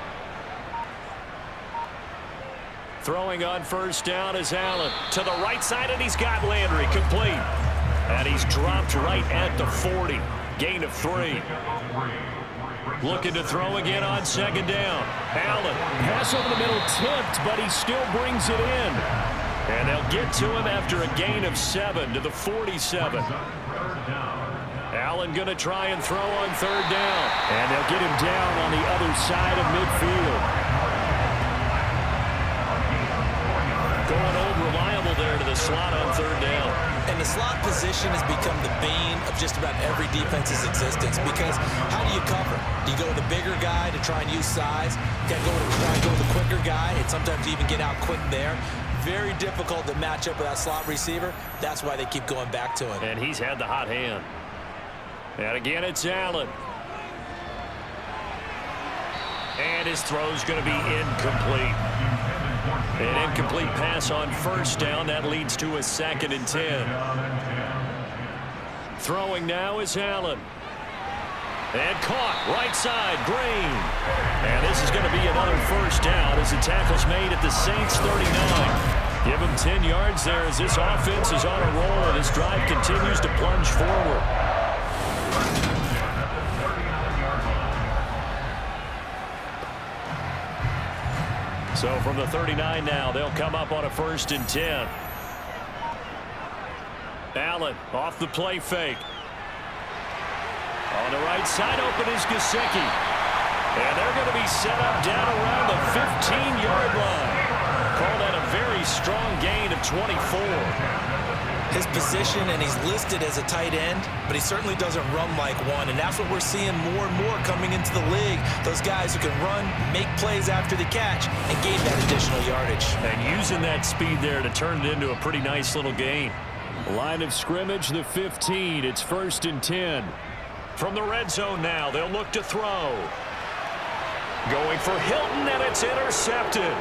Throwing on first down is Allen. To the right side, and he's got Landry complete. And he's dropped right at the 40. Gain of 3. Looking to throw again on second down. Allen. Pass over the middle tipped, but he still brings it in. And they'll get to him after a gain of 7 to the 47. Allen going to try and throw on third down. And they'll get him down on the other side of midfield. Going old reliable there to the slot on third down. And the slot position has become the bane of just about every defense's existence, because how do you cover? Do you go with the bigger guy to try and use size? You got to try and go with the quicker guy, and sometimes you even get out quick there. Very difficult to match up with that slot receiver. That's why they keep going back to him. And he's had the hot hand. And again, it's Allen. And his throw's going to be incomplete. An incomplete pass on first down. That leads to a 2nd and 10. Throwing now is Allen. And caught right side, Green. And this is going to be another first down as the tackle's made at the Saints 39. Give him 10 yards there as this offense is on a roll and this drive continues to plunge forward. So from the 39 now, they'll come up on a 1st and 10. Allen off the play fake. On the right side, open is Gesicki. And they're going to be set up down around the 15-yard line. Call that a very strong gain of 24. His position, and he's listed as a tight end, but he certainly doesn't run like one, and that's what we're seeing more and more coming into the league. Those guys who can run, make plays after the catch, and gain that additional yardage. And using that speed there to turn it into a pretty nice little gain. Line of scrimmage, the 15. It's 1st and 10. From the red zone now, they'll look to throw. Going for Hilton, and it's intercepted.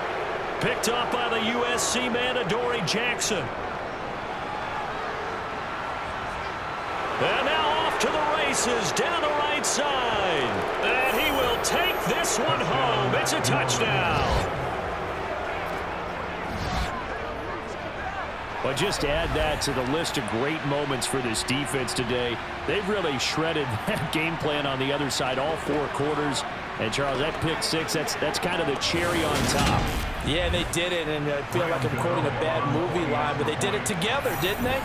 Picked up by the USC man, Adoree Jackson. And now off to the races, down the right side. And he will take this one home. It's a touchdown. But just add that to the list of great moments for this defense today. They've really shredded that game plan on the other side all 4 quarters. And, Charles, that pick 6, that's kind of the cherry on top. Yeah, they did it, and I feel like I'm quoting a bad movie line, but they did it together, didn't they?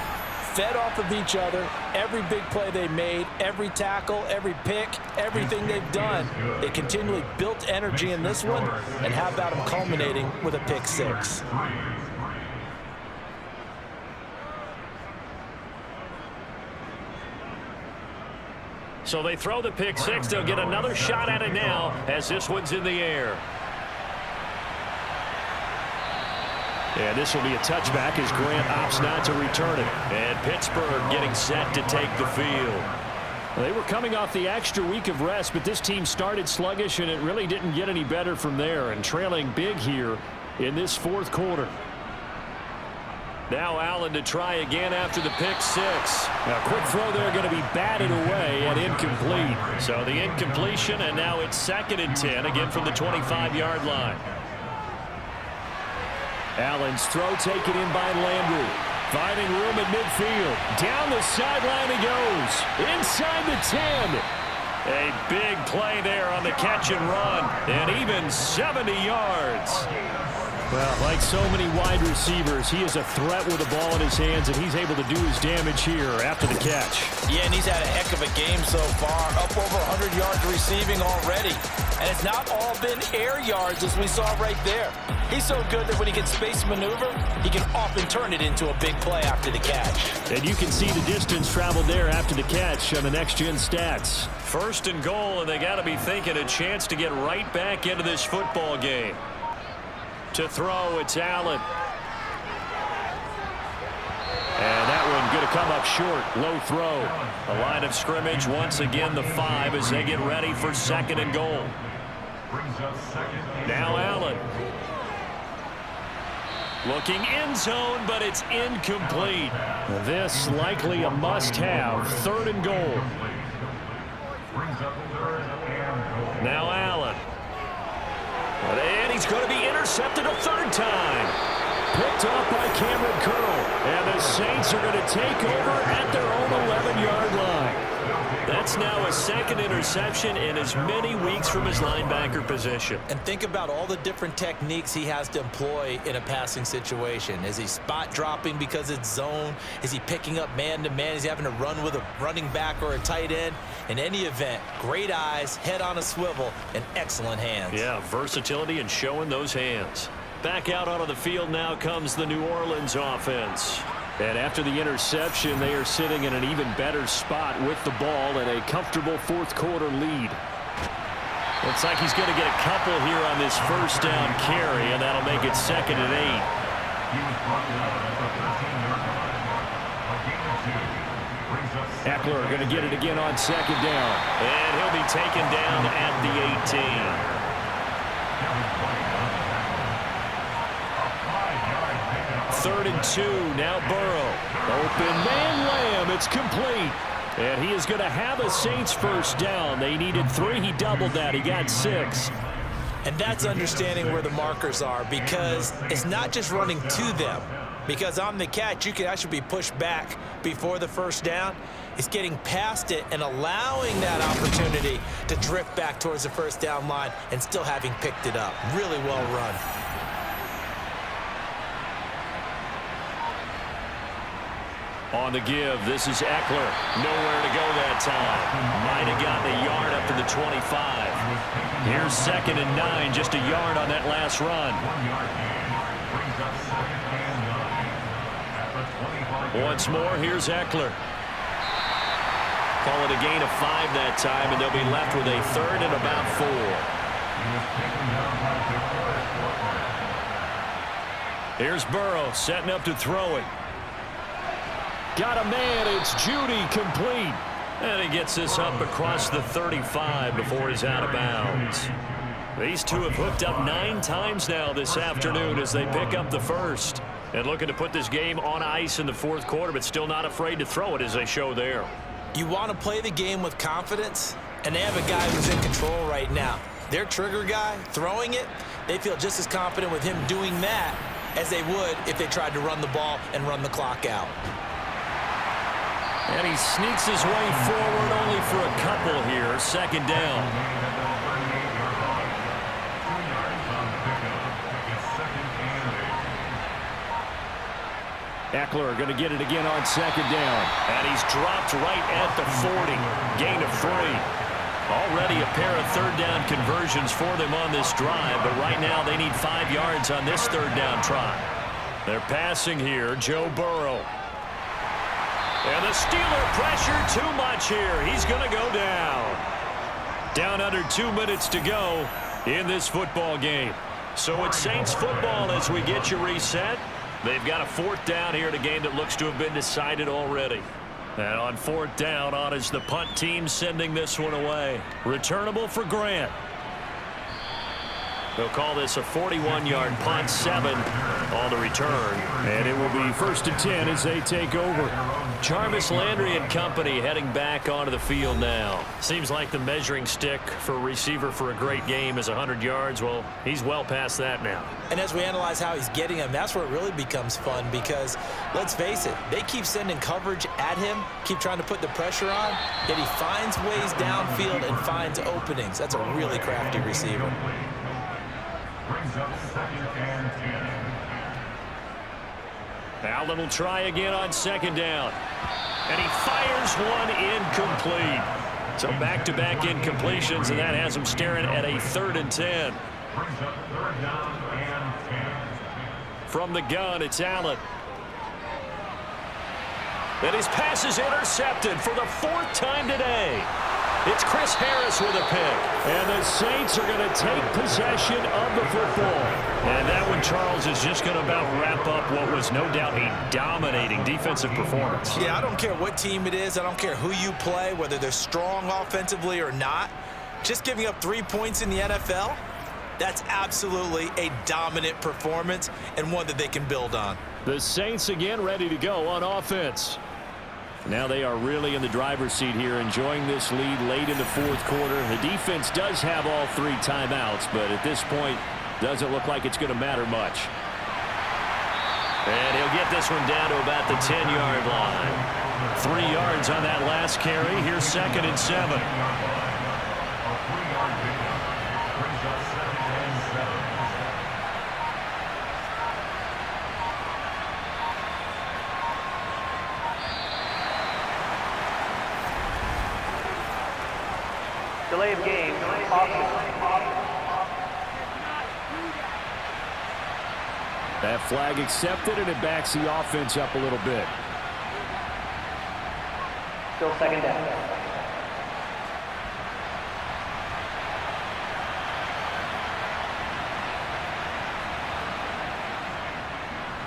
Fed off of each other, every big play they made, every tackle, every pick, everything they've done. They continually built energy in this one, and how about them culminating with a pick 6? So they throw the pick 6. They'll get another shot at it now as this one's in the air. And this will be a touchback as Grant opts not to return it. And Pittsburgh getting set to take the field. Well, they were coming off the extra week of rest, but this team started sluggish, and it really didn't get any better from there, and trailing big here in this 4th quarter. Now Allen to try again after the pick 6. Now, quick throw there going to be batted away and incomplete. So the incompletion, and now it's 2nd and 10, again from the 25-yard line. Allen's throw taken in by Landry. Finding room at midfield. Down the sideline he goes. Inside the 10. A big play there on the catch and run. And even 70 yards. Well, like so many wide receivers, he is a threat with the ball in his hands, and he's able to do his damage here after the catch. Yeah, and he's had a heck of a game so far. Up over 100 yards receiving already. And it's not all been air yards as we saw right there. He's so good that when he gets space maneuver, he can often turn it into a big play after the catch. And you can see the distance traveled there after the catch on the next-gen stats. 1st and goal, and they got to be thinking a chance to get right back into this football game. To throw, it's Allen. And that one going to come up short. Low throw. A line of scrimmage once again the 5 as they get ready for 2nd and goal. Now Allen. Looking end zone, but it's incomplete. This likely a must-have. 3rd and goal. Now Allen. And he's going to be intercepted a third time. Picked off by Cameron Curl. And the Saints are going to take over at their own 11-yard line. That's now a second interception in as many weeks from his linebacker position. And think about all the different techniques he has to employ in a passing situation. Is he spot dropping because it's zone? Is he picking up man-to-man? Is he having to run with a running back or a tight end? In any event, great eyes, head on a swivel, and excellent hands. Yeah, versatility and showing those hands. Back out onto the field now comes the New Orleans offense. And after the interception, they are sitting in an even better spot with the ball and a comfortable fourth-quarter lead. Looks like he's going to get a couple here on this first down carry, and that'll make it 2nd and 8. Eckler going to get it again on 2nd down. And he'll be taken down at the 18. 3rd and 2, now Burrow. Open man Lamb, it's complete. And he is going to have a Saints first down. They needed 3, he doubled that, he got 6. And that's understanding where the markers are, because it's not just running to them. Because on the catch, you can actually be pushed back before the first down. It's getting past it and allowing that opportunity to drift back towards the first down line and still having picked it up. Really well run. On the give, this is Eckler. Nowhere to go that time. Might have gotten a yard up to the 25. Here's 2nd and 9, just a yard on that last run. Once more, here's Eckler. Call it a gain of 5 that time, and they'll be left with a 3rd and about 4. Here's Burrow setting up to throw it. Got a man, it's Judy, complete. And he gets this up across the 35 before he's out of bounds. These two have hooked up 9 times now this afternoon as they pick up the first. And looking to put this game on ice in the fourth quarter, but still not afraid to throw it as they show there. You want to play the game with confidence, and they have a guy who's in control right now. Their trigger guy, throwing it, they feel just as confident with him doing that as they would if they tried to run the ball and run the clock out. And he sneaks his way forward only for a couple here. 2nd down. Eckler going to get it again on 2nd down. And he's dropped right at the 40. Gain of 3. Already a pair of 3rd down conversions for them on this drive, but right now they need 5 yards on this 3rd down try. They're passing here, Joe Burrow. And the Steeler pressure too much here. He's going to go down. Down under 2 minutes to go in this football game. So it's Saints football as we get you reset. They've got a 4th down here in a game that looks to have been decided already. And on 4th down, on is the punt team sending this one away. Returnable for Grant. They'll call this a 41-yard punt, 7 on the return. And it will be 1st and 10 as they take over. Jarvis Landry and company heading back onto the field now. Seems like the measuring stick for a receiver for a great game is 100 yards. Well, he's well past that now. And as we analyze how he's getting them, that's where it really becomes fun because, let's face it, they keep sending coverage at him, keep trying to put the pressure on, yet he finds ways downfield and finds openings. That's a really crafty receiver. Allen will try again on 2nd down. And he fires one incomplete. So back-to-back incompletions, and that has him staring at a 3rd and 10. From the gun, it's Allen. And his pass is intercepted for the 4th time today. It's Chris Harris with a pick. And the Saints are going to take possession of the football. And that one, Charles, is just going to about wrap up what was no doubt a dominating defensive performance. Yeah, I don't care what team it is. I don't care who you play, whether they're strong offensively or not. Just giving up 3 points in the NFL, that's absolutely a dominant performance and one that they can build on. The Saints again ready to go on offense. Now they are really in the driver's seat here, enjoying this lead late in the fourth quarter. The defense does have all 3 timeouts, but at this point, Doesn't look like it's going to matter much. And he'll get this one down to about the 10-yard line. 3 yards on that last carry. Here's 2nd and 7. Delay of game. That flag accepted, and it backs the offense up a little bit. Still 2nd down.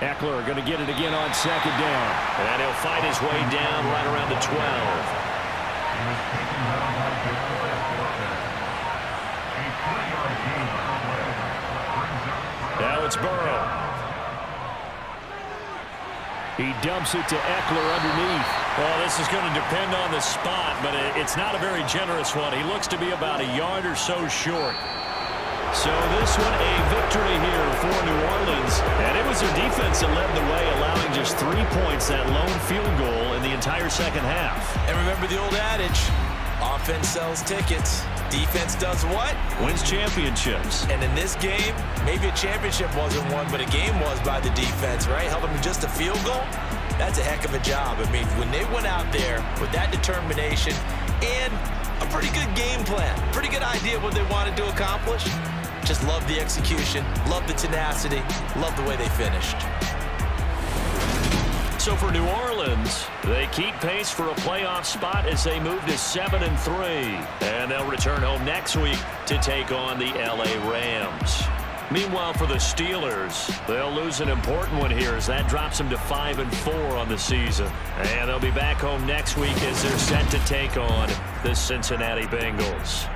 Eckler going to get it again on 2nd down. And he'll fight his way down right around the 12. Now it's Burrow. He dumps it to Eckler underneath. Well, this is going to depend on the spot, but it's not a very generous one. He looks to be about a yard or so short. So this one a victory here for New Orleans. And it was their defense that led the way, allowing just 3 points, that lone field goal in the entire second half. And remember the old adage, offense sells tickets. Defense does what? Wins championships. And in this game, maybe a championship wasn't won, but a game was by the defense, right? Held them to just a field goal. That's a heck of a job. I mean, when they went out there with that determination and a pretty good game plan, pretty good idea of what they wanted to accomplish, just love the execution, love the tenacity, love the way they finished. So for New Orleans, they keep pace for a playoff spot as they move to 7-3. And they'll return home next week to take on the LA Rams. Meanwhile, for the Steelers, they'll lose an important one here as that drops them to 5-4 on the season. And they'll be back home next week as they're set to take on the Cincinnati Bengals.